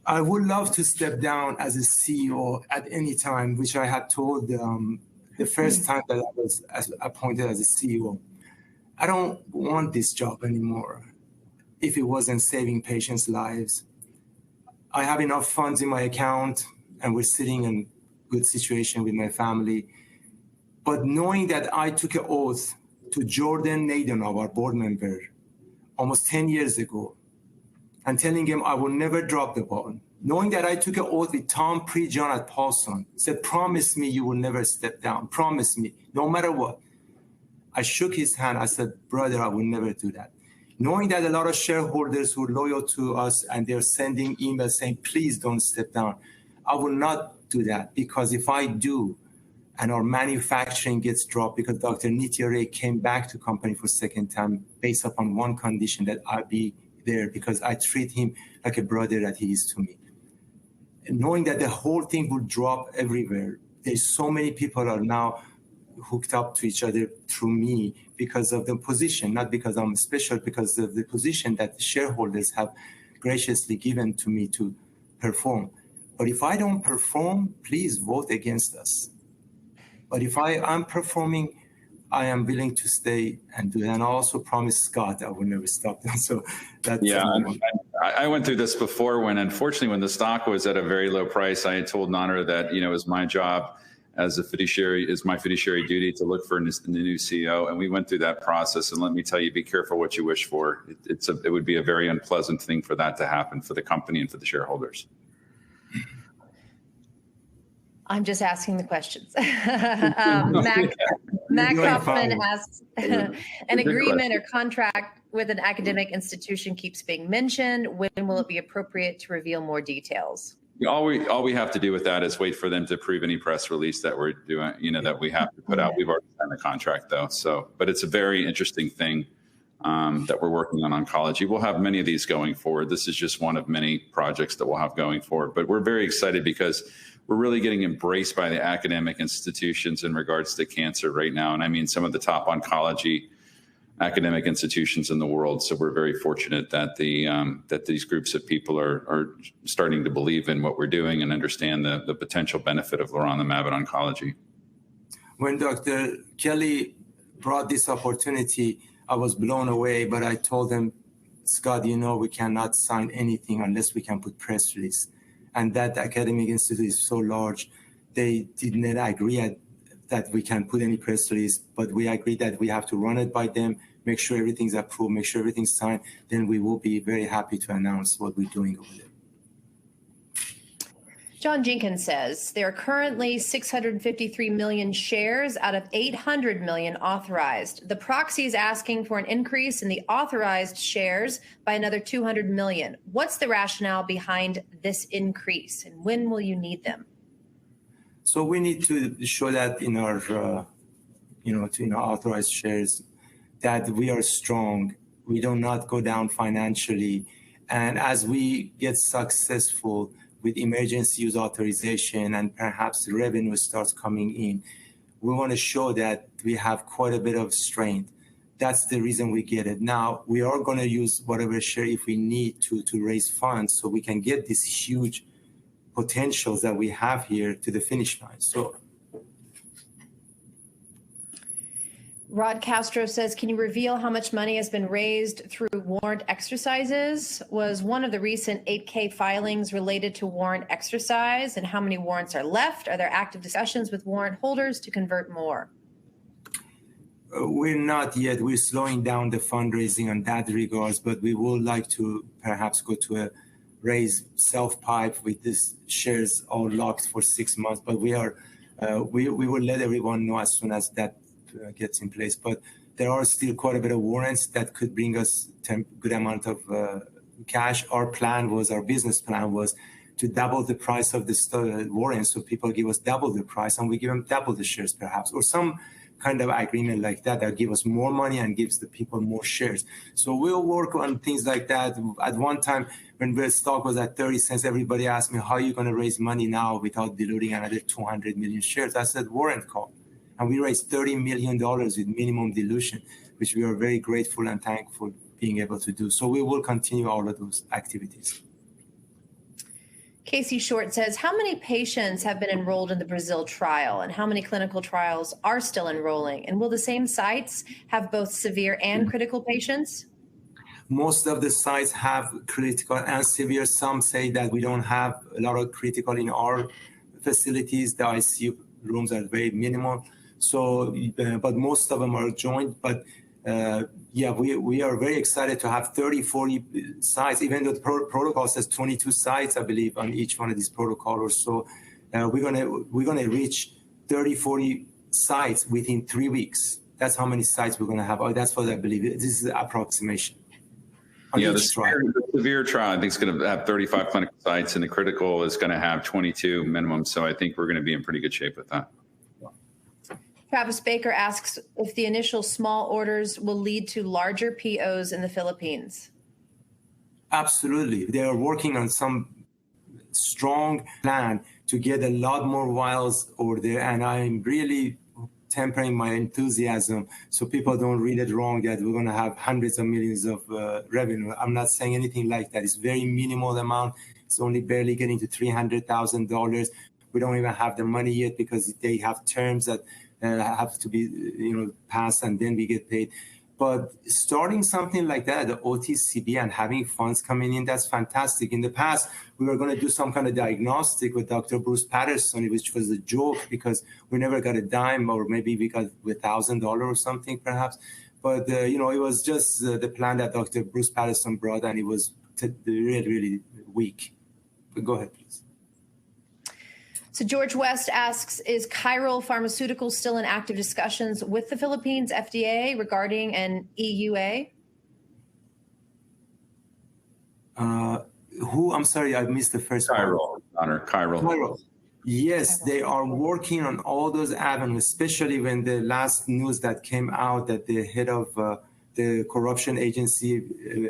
I would love to step down as a CEO at any time, which I had told the first time that I was appointed as a CEO. I don't want this job anymore if it wasn't saving patients' lives. I have enough funds in my account, and we're sitting in a good situation with my family. But knowing that I took an oath to Jordan Nader, our board member, almost 10 years ago, and telling him I will never drop the ball. Knowing that I took an oath with Tom Prejohn at Pourhassan, said, promise me you will never step down. Promise me, no matter what. I shook his hand. I said, brother, I will never do that. Knowing that a lot of shareholders who are loyal to us and they're sending emails saying, please don't step down. I will not do that, because if I do, and our manufacturing gets dropped because Dr. Nitya came back to company for second time based upon one condition, that I'll be there because I treat him like a brother that he is to me. And knowing that the whole thing will drop everywhere, there's so many people are now hooked up to each other through me because of the position, not because I'm special, because of the position that the shareholders have graciously given to me to perform. But if I don't perform, please vote against us. But if I am performing, I am willing to stay and do it. And I also promised Scott I will never stop them. So that's I went through this before when, unfortunately, when the stock was at a very low price, I had told Nader that, it was my job as a fiduciary, is my fiduciary duty to look for the new CEO. And we went through that process. And let me tell you, be careful what you wish for. It would be a very unpleasant thing for that to happen for the company and for the shareholders. I'm just asking the questions. Mac Kaufman asks, an agreement or contract with an academic institution keeps being mentioned. When will it be appropriate to reveal more details? All we have to do with that is wait for them to approve any press release that we're doing, that we have to put out. We've already signed the contract, though. But it's a very interesting thing that we're working on oncology. We'll have many of these going forward. This is just one of many projects that we'll have going forward. But we're very excited because we're really getting embraced by the academic institutions in regards to cancer right now. And I mean, some of the top oncology academic institutions in the world. So we're very fortunate that that these groups of people are starting to believe in what we're doing and understand the potential benefit of leronlimab in oncology. When Dr. Kelly brought this opportunity, I was blown away, but I told him, Scott, we cannot sign anything unless we can put press release. And that academic institute is so large, they did not agree that we can put any press release, but we agreed that we have to run it by them, make sure everything's approved, make sure everything's signed, then we will be very happy to announce what we're doing over there. John Jenkins says there are currently 653 million shares out of 800 million authorized. The proxy is asking for an increase in the authorized shares by another 200 million. What's the rationale behind this increase, and when will you need them? So we need to show that in our, in our authorized shares that we are strong. We do not go down financially, And as we get successful with emergency use authorization and perhaps revenue starts coming in, we want to show that we have quite a bit of strength. That's the reason we get it. Now, we are going to use whatever share if we need to raise funds so we can get these huge potentials that we have here to the finish line. So, Rod Castro says, can you reveal how much money has been raised through warrant exercises? Was one of the recent 8K filings related to warrant exercise? And how many warrants are left? Are there active discussions with warrant holders to convert more? We're not yet. We're slowing down the fundraising on that regards, but we would like to perhaps go to a raise self-pipe with these shares all locked for 6 months. But we will let everyone know as soon as that gets in place. But there are still quite a bit of warrants that could bring us a good amount of cash. Our business plan was to double the price of the warrants, so people give us double the price and we give them double the shares perhaps, or some kind of agreement like that give us more money and gives the people more shares. So we'll work on things like that. At one time, when the stock was at 30 cents, everybody asked me, how are you going to raise money now without diluting another 200 million shares? I said, warrant call. And we raised $30 million with minimum dilution, which we are very grateful and thankful for being able to do. So we will continue all of those activities. Casey Short says, how many patients have been enrolled in the Brazil trial and how many clinical trials are still enrolling? And will the same sites have both severe and critical patients? Most of the sites have critical and severe. Some say that we don't have a lot of critical in our facilities. The ICU rooms are very minimal. So, but most of them are joined. But we are very excited to have 30, 40 sites, even though the protocol says 22 sites, I believe, on each one of these protocols or so. We're gonna reach 30, 40 sites within 3 weeks. That's how many sites we're gonna have. Oh, that's what I believe. This is an approximation. Yeah, the severe trial, I think, is going to have 35 clinical sites, and the critical is going to have 22 minimum. So I think we're going to be in pretty good shape with that. Travis Baker asks if the initial small orders will lead to larger POs in the Philippines. Absolutely. They are working on some strong plan to get a lot more vials over there. And I'm really tempering my enthusiasm so people don't read it wrong that we're going to have hundreds of millions of revenue. I'm not saying anything like that. It's very minimal amount. It's only barely getting to $300,000. We don't even have the money yet because they have terms that have to be passed and then we get paid. But starting something like that, the OTCQB, and having funds coming in, that's fantastic. In the past, we were going to do some kind of diagnostic with Dr. Bruce Patterson, which was a joke because we never got a dime, or maybe we got $1,000 or something perhaps. But, it was just the plan that Dr. Bruce Patterson brought, and it was really, really weak. But go ahead, please. So George West asks, is Chiral Pharmaceuticals still in active discussions with the Philippines FDA regarding an EUA? Who? I'm sorry, I missed the first Chiral. Chiral. Yes, they are working on all those avenues, especially when the last news that came out that the head of the corruption agency,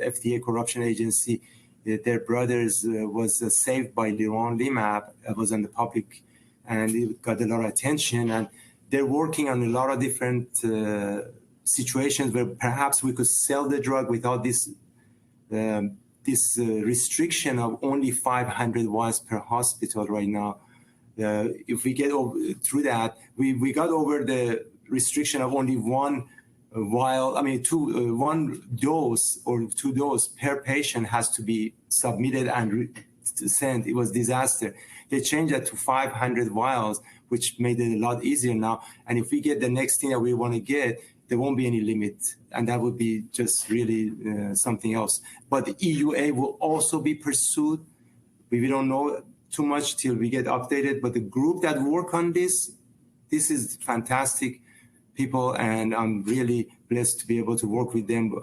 FDA corruption agency, their brothers was saved by leronlimab. It was on the public, and it got a lot of attention. And they're working on a lot of different situations where perhaps we could sell the drug without this restriction of only 500 vials per hospital right now. If we get through that, we got over the restriction of only one dose or 2 doses per patient has to be submitted and sent. It was disaster. They changed that to 500 vials, which made it a lot easier now. And if we get the next thing that we want to get, there won't be any limit. And that would be just really something else. But the EUA will also be pursued. We don't know too much till we get updated. But the group that work on this is fantastic people, and I'm really blessed to be able to work with them.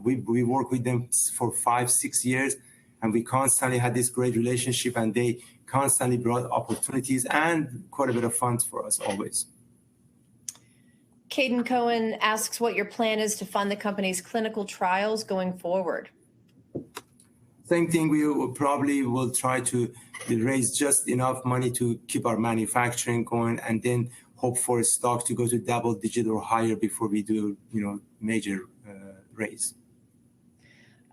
We work with them for 5-6 years, and we constantly had this great relationship, and they constantly brought opportunities and quite a bit of funds for us always. Caden Cohen asks what your plan is to fund the company's clinical trials going forward. Same thing, we will probably will try to raise just enough money to keep our manufacturing going, and then hope for stock to go to double digit or higher before we do, major raise.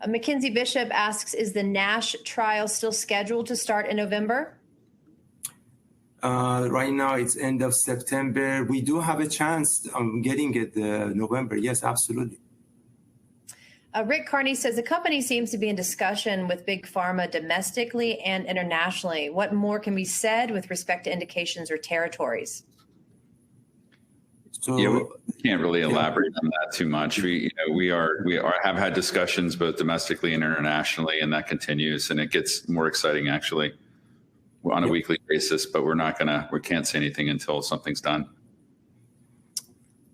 Mackenzie Bishop asks, is the NASH trial still scheduled to start in November? Right now it's end of September. We do have a chance of getting it November. Yes, absolutely. Rick Carney says the company seems to be in discussion with Big Pharma domestically and internationally. What more can be said with respect to indications or territories? So, we can't really elaborate on that too much. We have had discussions both domestically and internationally, and that continues, and it gets more exciting actually on a weekly basis. But we can't say anything until something's done.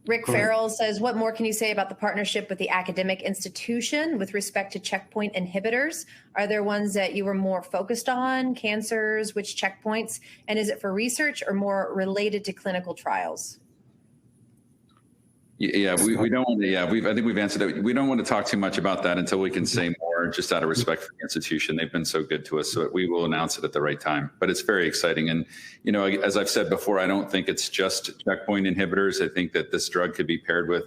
Rick Farrell says, what more can you say about the partnership with the academic institution with respect to checkpoint inhibitors? Are there ones that you were more focused on, cancers, which checkpoints? And is it for research or more related to clinical trials? Yeah, we don't want to, I think we've answered it. We don't want to talk too much about that until we can say more, just out of respect for the institution. They've been so good to us, so we will announce it at the right time. But it's very exciting. And, as I've said before, I don't think it's just checkpoint inhibitors. I think that this drug could be paired with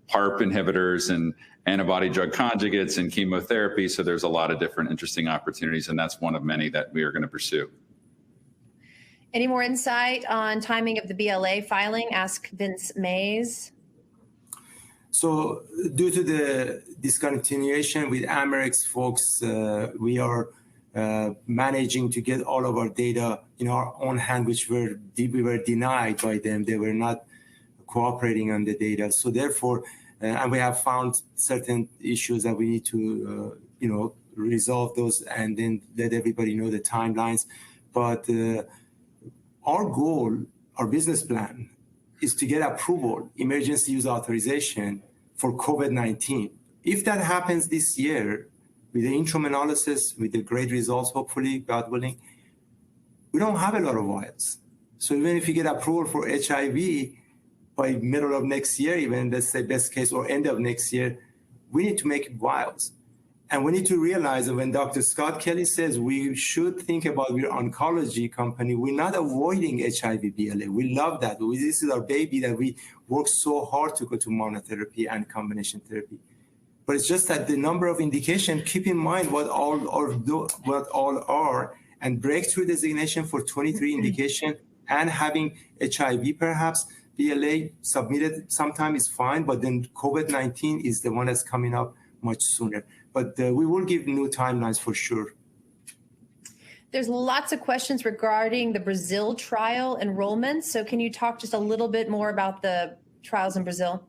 PARP inhibitors and antibody drug conjugates and chemotherapy. So there's a lot of different interesting opportunities, and that's one of many that we are going to pursue. Any more insight on timing of the BLA filing? Ask Vince Mays. So due to the discontinuation with Amarex folks, we are managing to get all of our data in our own hand, which we were denied by them. They were not cooperating on the data. So therefore, and we have found certain issues that we need to, resolve those and then let everybody know the timelines. But our goal, our business plan, is to get approval, emergency use authorization for COVID-19. If that happens this year, with the interim analysis, with the great results, hopefully, God willing, we don't have a lot of vials. So even if you get approval for HIV by middle of next year, even let's say best case or end of next year, we need to make vials. And we need to realize that when Dr. Scott Kelly says we should think about we're oncology company, we're not avoiding HIV BLA. We love that. This is our baby that we work so hard to go to monotherapy and combination therapy. But it's just that the number of indications, keep in mind what all are, and breakthrough designation for 23 indication and having HIV perhaps, BLA submitted sometime is fine, but then COVID-19 is the one that's coming up much sooner. But we will give new timelines for sure. There's lots of questions regarding the Brazil trial enrollment. So can you talk just a little bit more about the trials in Brazil?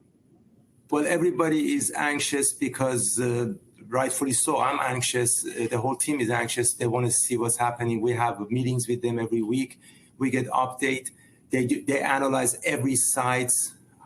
Well, everybody is anxious because rightfully so. I'm anxious. The whole team is anxious. They want to see what's happening. We have meetings with them every week. We get update. They analyze every site,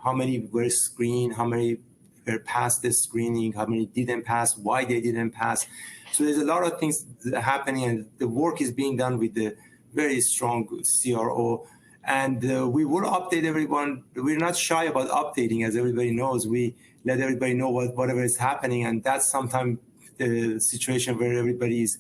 how many were screened, how many were past the screening, how many didn't pass, why they didn't pass. So there's a lot of things happening, and the work is being done with the very strong CRO. And we will update everyone. We're not shy about updating, as everybody knows. We let everybody know whatever is happening, and that's sometimes the situation where everybody is,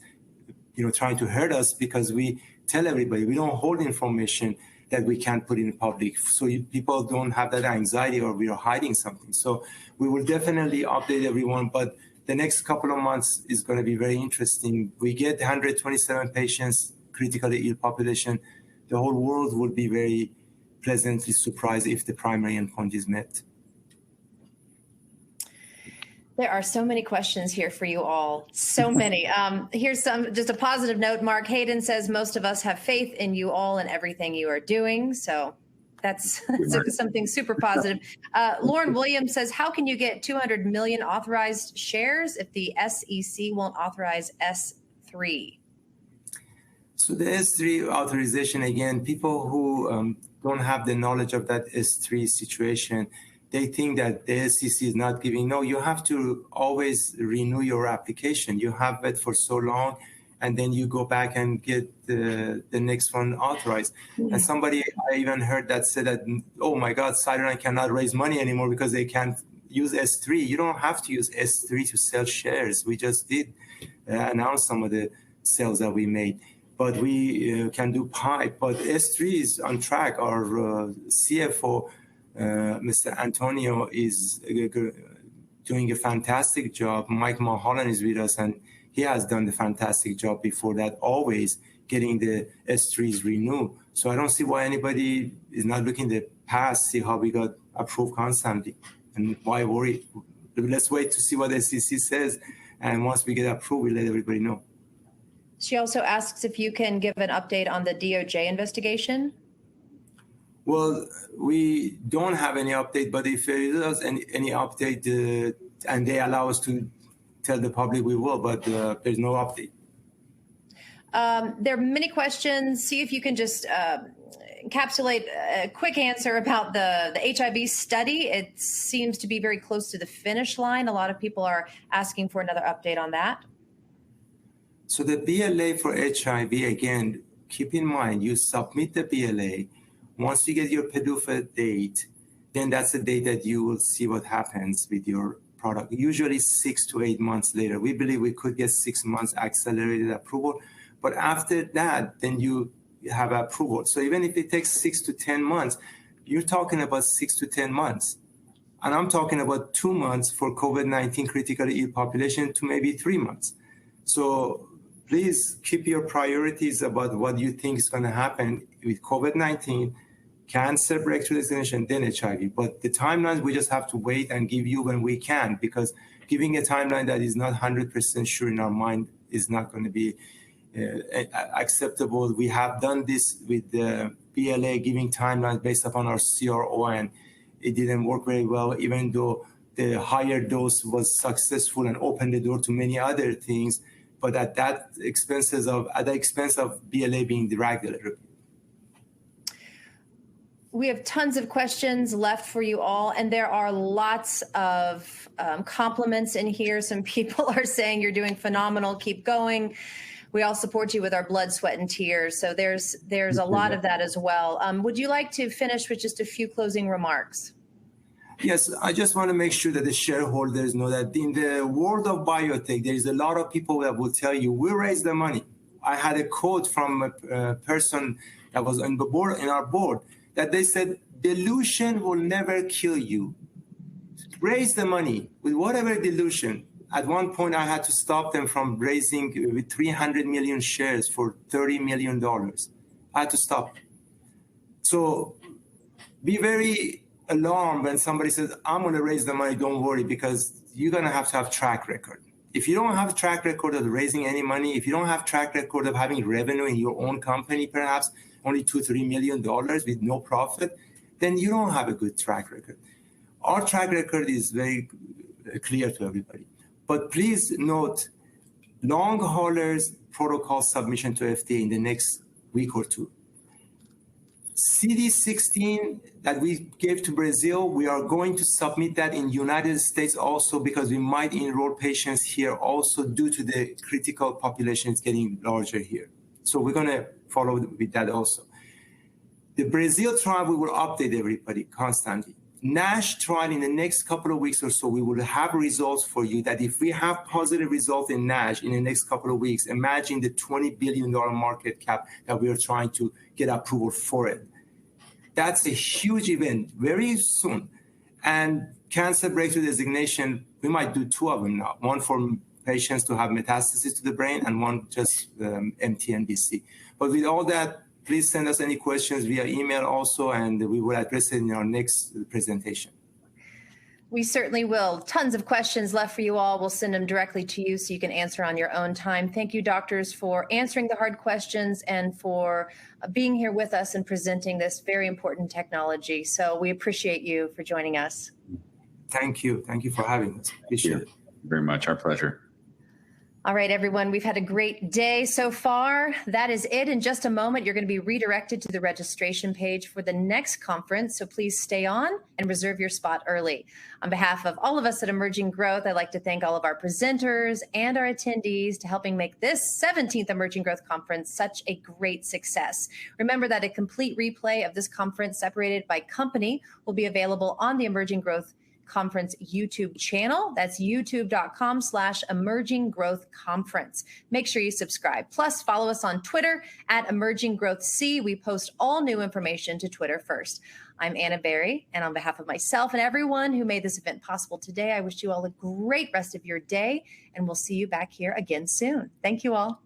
trying to hurt us, because we tell everybody we don't hold information that we can't put in public, so people don't have that anxiety or we are hiding something. So we will definitely update everyone, but the next couple of months is going to be very interesting. We get 127 patients, critically ill population. The whole world will be very pleasantly surprised if the primary endpoint is met. There are so many questions here for you all. So many. Here's just a positive note. Mark Hayden says, most of us have faith in you all and everything you are doing. So that's something super positive. Lauren Williams says, how can you get 200 million authorized shares if the SEC won't authorize S3? So the S3 authorization, again, people who don't have the knowledge of that S3 situation, they think that the SEC is not giving. No, you have to always renew your application. You have it for so long, and then you go back and get the next one authorized. Mm-hmm. And somebody, I even heard that said that, oh my God, CytoDyn cannot raise money anymore because they can't use S3. You don't have to use S3 to sell shares. We just did. announce some of the sales that we made. But we can do pipe. But S3 is on track. Our CFO, Mr. Antonio, is doing a fantastic job. Mike Mulholland is with us, and he has done a fantastic job before that, always getting the S3s renewed. So I don't see why anybody is not looking the past, see how we got approved constantly, and why worry. Let's wait to see what the SEC says, and once we get approved, we'll let everybody know. She also asks if you can give an update on the DOJ investigation. Well, we don't have any update, but if there is any update and they allow us to tell the public, we will, but there's no update. There are many questions. See if you can just encapsulate a quick answer about the HIV study. It seems to be very close to the finish line. A lot of people are asking for another update on that. So the BLA for HIV, again, keep in mind, you submit the BLA. Once you get your PDUFA date, then that's the date that you will see what happens with your product. Usually 6 to 8 months later. We believe we could get 6 months accelerated approval. But after that, then you have approval. So even if it takes 6 to 10 months, you're talking about 6 to 10 months. And I'm talking about 2 months for COVID-19 critically ill population to maybe 3 months. So please keep your priorities about what you think is going to happen with COVID-19, cancer breakthrough designation, then HIV. But the timelines, we just have to wait and give you when we can, because giving a timeline that is not 100% sure in our mind is not going to be acceptable. We have done this with the BLA, giving timelines based upon our CRO, and it didn't work very well, even though the higher dose was successful and opened the door to many other things. But at the expense of BLA being dragged a little bit. We have tons of questions left for you all, and there are lots of compliments in here. Some people are saying you're doing phenomenal, keep going. We all support you with our blood, sweat, and tears. So there's a lot of that as well. Would you like to finish with just a few closing remarks? Yes, I just want to make sure that the shareholders know that in the world of biotech, there is a lot of people that will tell you, we raise the money. I had a quote from a person that was on the board, in our board, that they said, dilution will never kill you. Raise the money with whatever dilution. At one point, I had to stop them from raising with 300 million shares for $30 million. I had to stop. So be very alarmed when somebody says, I'm going to raise the money, don't worry, because you're going to have track record. If you don't have a track record of raising any money, if you don't have track record of having revenue in your own company, perhaps only $2-3 million with no profit, then you don't have a good track record. Our track record is very clear to everybody. But please note, long haulers protocol submission to FDA in the next week or two. CD16 that we gave to Brazil, we are going to submit that in United States also, because we might enroll patients here also due to the critical populations getting larger here. So we're going to follow with that also. The Brazil trial, we will update everybody constantly. NASH trial in the next couple of weeks or so, we will have results for you that if we have positive results in NASH in the next couple of weeks, imagine the $20 billion market cap that we are trying to get approval for it. That's a huge event very soon. And cancer breakthrough designation, we might do 2 of them now. One for patients to have metastasis to the brain and one just MTNBC. But with all that, please send us any questions via email also, and we will address it in our next presentation. We certainly will. Tons of questions left for you all. We'll send them directly to you so you can answer on your own time. Thank you, doctors, for answering the hard questions and for being here with us and presenting this very important technology. So we appreciate you for joining us. Thank you. Thank you for having us. Appreciate it. Very much. Our pleasure. All right, everyone, we've had a great day so far. That is it. In just a moment, you're going to be redirected to the registration page for the next conference. So please stay on and reserve your spot early. On behalf of all of us at Emerging Growth, I'd like to thank all of our presenters and our attendees to helping make this 17th Emerging Growth Conference such a great success. Remember that a complete replay of this conference separated by company will be available on the Emerging Growth Conference YouTube channel. That's youtube.com/Emerging Growth Conference. Make sure you subscribe. Plus, follow us on Twitter at Emerging Growth C. We post all new information to Twitter first. I'm Anna Berry, and on behalf of myself and everyone who made this event possible today, I wish you all a great rest of your day, and we'll see you back here again soon. Thank you all.